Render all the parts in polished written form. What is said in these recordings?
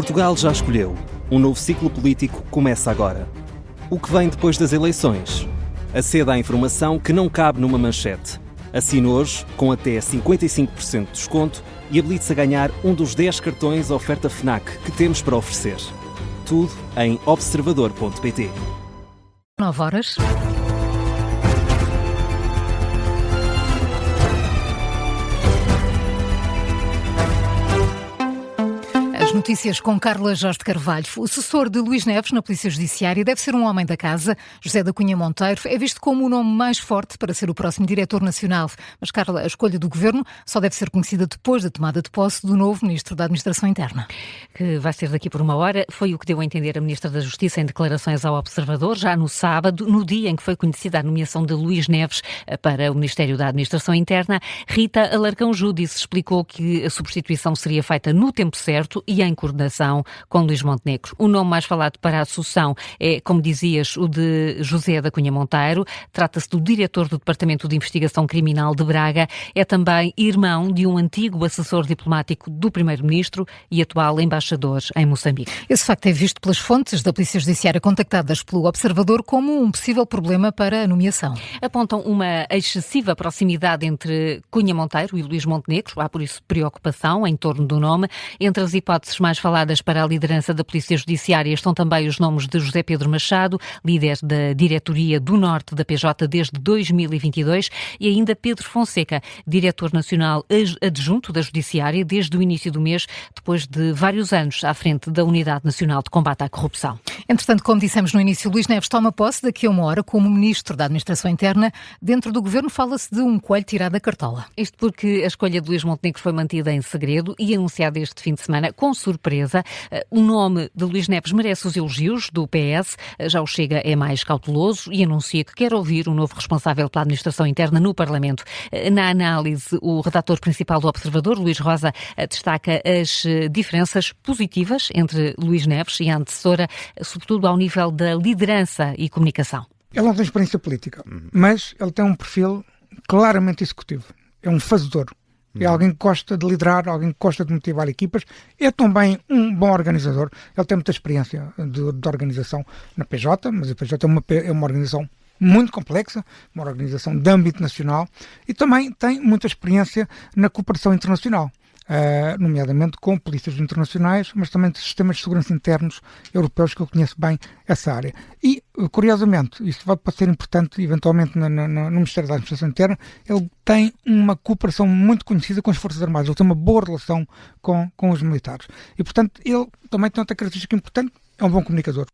Portugal já escolheu. Um novo ciclo político começa agora. O que vem depois das eleições? Aceda à informação que não cabe numa manchete. Assine hoje, com até 55% de desconto, e habilite-se a ganhar um dos 10 cartões oferta FNAC que temos para oferecer. Tudo em observador.pt. 9 horas. As notícias com Carla Jorge de Carvalho. O sucessor de Luís Neves na Polícia Judiciária deve ser um homem da casa. José da Cunha Monteiro é visto como o nome mais forte para ser o próximo diretor nacional. Mas, Carla, a escolha do governo só deve ser conhecida depois da tomada de posse do novo Ministro da Administração Interna. Que vai ser daqui por uma hora. Foi o que deu a entender a Ministra da Justiça em declarações ao Observador, já no sábado, no dia em que foi conhecida a nomeação de Luís Neves para o Ministério da Administração Interna. Rita Alarcão Júdice explicou que a substituição seria feita no tempo certo e em coordenação com Luís Montenegro. O nome mais falado para a sucessão é, como dizias, o de José da Cunha Monteiro. Trata-se do diretor do Departamento de Investigação Criminal de Braga. É também irmão de um antigo assessor diplomático do Primeiro-Ministro e atual embaixador em Moçambique. Esse facto é visto pelas fontes da Polícia Judiciária contactadas pelo Observador como um possível problema para a nomeação. Apontam uma excessiva proximidade entre Cunha Monteiro e Luís Montenegro. Há, por isso, preocupação em torno do nome. Entre as hipóteses mais faladas para a liderança da Polícia Judiciária estão também os nomes de José Pedro Machado, líder da diretoria do Norte da PJ desde 2022, e ainda Pedro Fonseca, diretor nacional adjunto da Judiciária desde o início do mês, depois de vários anos à frente da Unidade Nacional de Combate à Corrupção. Entretanto, como dissemos no início, Luís Neves toma posse daqui a uma hora como Ministro da Administração Interna. Dentro do Governo fala-se de um coelho tirado da cartola. Isto porque a escolha de Luís Montenegro foi mantida em segredo e anunciada este fim de semana com surpresa. O nome de Luís Neves merece os elogios do PS. Já o Chega é mais cauteloso e anuncia que quer ouvir o novo responsável pela Administração Interna no Parlamento. Na análise, o redator principal do Observador, Luís Rosa, destaca as diferenças positivas entre Luís Neves e a antecessora, sobretudo ao nível da liderança e comunicação. Ele não tem experiência política, mas ele tem um perfil claramente executivo. É um fazedor. É alguém que gosta de liderar, alguém que gosta de motivar equipas. É também um bom organizador. Ele tem muita experiência de organização na PJ, mas a PJ é uma organização muito complexa, uma organização de âmbito nacional, e também tem muita experiência na cooperação internacional. Nomeadamente com polícias internacionais, mas também de sistemas de segurança internos europeus, que eu conheço bem essa área. E, curiosamente, isto pode ser importante, eventualmente, no Ministério da Administração Interna, ele tem uma cooperação muito conhecida com as Forças Armadas, ele tem uma boa relação com os militares. E, portanto, ele também tem outra característica importante, é um bom comunicador.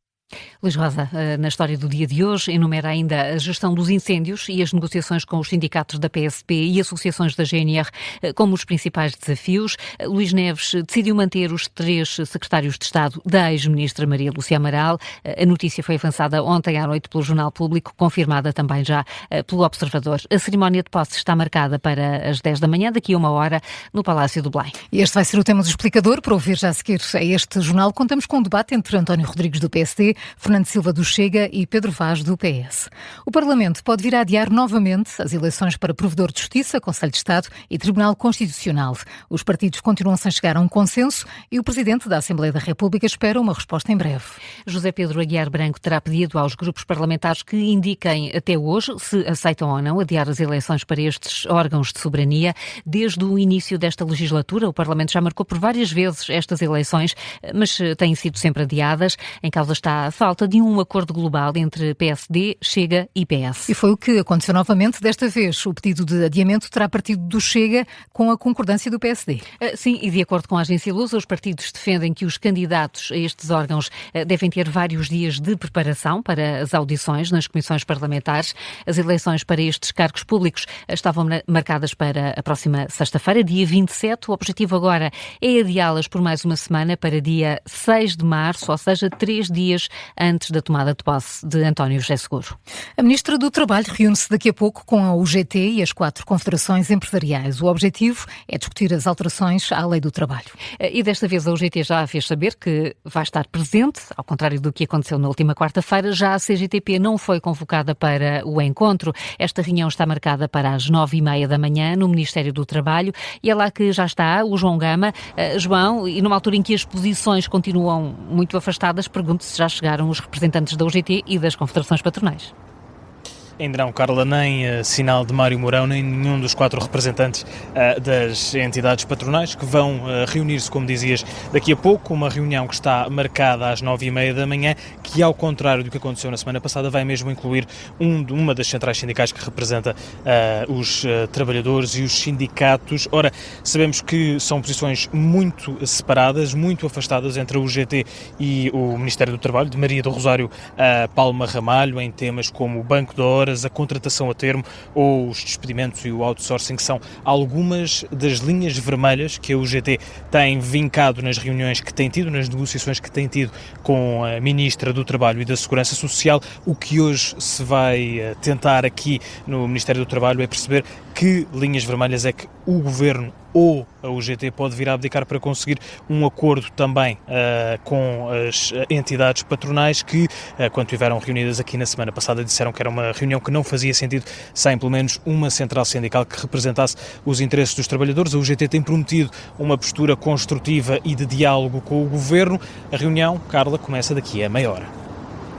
Luís Rosa, na história do dia de hoje, enumera ainda a gestão dos incêndios e as negociações com os sindicatos da PSP e associações da GNR como os principais desafios. Luís Neves decidiu manter os 3 secretários de Estado da ex-ministra Maria Lúcia Amaral. A notícia foi avançada ontem à noite pelo Jornal Público, confirmada também já pelo Observador. A cerimónia de posse está marcada para as 10 da manhã, daqui a uma hora, no Palácio do Belém. Este vai ser o tema do explicador. Para ouvir já a seguir a este jornal, contamos com um debate entre António Rodrigues, do PSD, Fernando Silva, do Chega, e Pedro Vaz, do PS. O Parlamento pode vir a adiar novamente as eleições para Provedor de Justiça, Conselho de Estado e Tribunal Constitucional. Os partidos continuam sem chegar a um consenso e o Presidente da Assembleia da República espera uma resposta em breve. José Pedro Aguiar Branco terá pedido aos grupos parlamentares que indiquem até hoje se aceitam ou não adiar as eleições para estes órgãos de soberania. Desde o início desta legislatura, o Parlamento já marcou por várias vezes estas eleições, mas têm sido sempre adiadas. Em causa está a falta de um acordo global entre PSD, Chega e PS. E foi o que aconteceu novamente desta vez. O pedido de adiamento terá partido do Chega com a concordância do PSD. Sim, e de acordo com a agência Lusa, os partidos defendem que os candidatos a estes órgãos devem ter vários dias de preparação para as audições nas comissões parlamentares. As eleições para estes cargos públicos estavam marcadas para a próxima sexta-feira, dia 27. O objetivo agora é adiá-las por mais uma semana para dia 6 de março, ou seja, 3 dias antes da tomada de posse de António José Seguro. A Ministra do Trabalho reúne-se daqui a pouco com a UGT e as 4 confederações empresariais. O objetivo é discutir as alterações à Lei do Trabalho. E desta vez a UGT já fez saber que vai estar presente, ao contrário do que aconteceu na última quarta-feira. Já a CGTP não foi convocada para o encontro. Esta reunião está marcada para as 9h30 da manhã no Ministério do Trabalho e é lá que já está o João Gama. João, e numa altura em que as posições continuam muito afastadas, pergunto se já chegaram os representantes da UGT e das confederações patronais. Ainda não, Carla, nem sinal de Mário Mourão, nem nenhum dos 4 representantes das entidades patronais que vão reunir-se, como dizias, daqui a pouco. Uma reunião que está marcada às 9h30 da manhã, que, ao contrário do que aconteceu na semana passada, vai mesmo incluir uma das centrais sindicais que representa os trabalhadores e os sindicatos. Ora, sabemos que são posições muito separadas, muito afastadas entre a UGT e o Ministério do Trabalho, de Maria do Rosário Palma Ramalho, em temas como o Banco de Horas, a contratação a termo ou os despedimentos e o outsourcing, são algumas das linhas vermelhas que a UGT tem vincado nas reuniões que tem tido, nas negociações que tem tido com a Ministra do Trabalho e da Segurança Social. O que hoje se vai tentar aqui no Ministério do Trabalho é perceber que linhas vermelhas é que o Governo ou a UGT pode vir a abdicar para conseguir um acordo também com as entidades patronais que, quando estiveram reunidas aqui na semana passada, disseram que era uma reunião que não fazia sentido sem pelo menos uma central sindical que representasse os interesses dos trabalhadores. A UGT tem prometido uma postura construtiva e de diálogo com o Governo. A reunião, Carla, começa daqui a meia hora.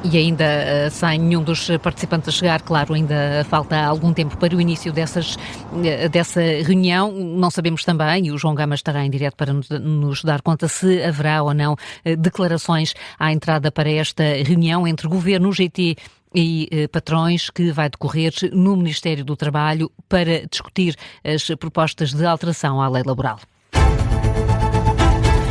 E ainda sem nenhum dos participantes chegar, claro, ainda falta algum tempo para o início dessa reunião. Não sabemos também, e o João Gama estará em direto para nos dar conta, se haverá ou não declarações à entrada para esta reunião entre Governo, UGT e patrões, que vai decorrer no Ministério do Trabalho para discutir as propostas de alteração à lei laboral.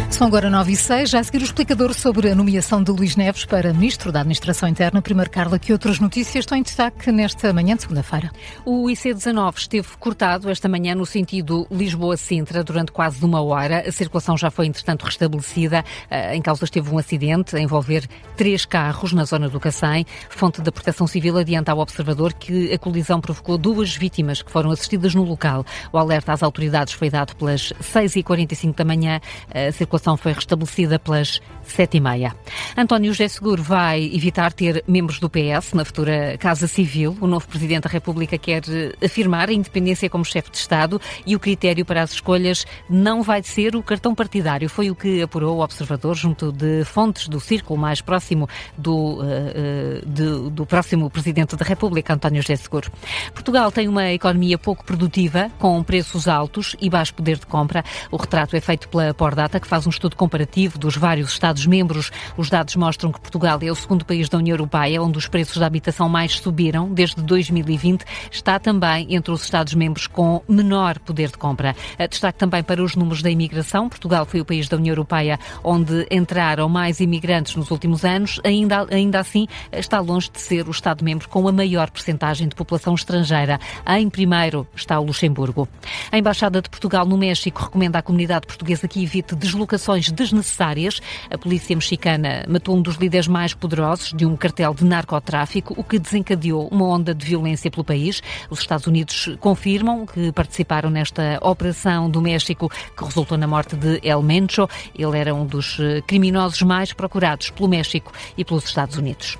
São agora 9h06, já a seguir o explicador sobre a nomeação de Luís Neves para Ministro da Administração Interna. Primeiro, Carla, que outras notícias estão em destaque nesta manhã de segunda-feira? O IC19 esteve cortado esta manhã no sentido Lisboa-Sintra durante quase uma hora. A circulação já foi, entretanto, restabelecida. Em causa esteve um acidente a envolver 3 carros na zona do Cacém. Fonte da Proteção Civil adianta ao Observador que a colisão provocou 2 vítimas que foram assistidas no local. O alerta às autoridades foi dado pelas 6h45 da manhã. A circulação foi restabelecida pelas 7h30. António José Seguro vai evitar ter membros do PS na futura Casa Civil. O novo Presidente da República quer afirmar a independência como chefe de Estado e o critério para as escolhas não vai ser o cartão partidário. Foi o que apurou o Observador junto de fontes do círculo mais próximo do próximo Presidente da República, António José Seguro. Portugal tem uma economia pouco produtiva, com preços altos e baixo poder de compra. O retrato é feito pela Pordata, que faz um estudo comparativo dos vários Estados-membros. Os dados mostram que Portugal é o segundo país da União Europeia onde os preços da habitação mais subiram desde 2020. Está também entre os Estados-membros com menor poder de compra. Destaque também para os números da imigração. Portugal foi o país da União Europeia onde entraram mais imigrantes nos últimos anos. Ainda assim, está longe de ser o Estado-membro com a maior percentagem de população estrangeira. Em primeiro está o Luxemburgo. A Embaixada de Portugal no México recomenda à comunidade portuguesa que evite deslocações desnecessárias. A polícia mexicana matou um dos líderes mais poderosos de um cartel de narcotráfico, o que desencadeou uma onda de violência pelo país. Os Estados Unidos confirmam que participaram nesta operação do México que resultou na morte de El Mencho. Ele era um dos criminosos mais procurados pelo México e pelos Estados Unidos.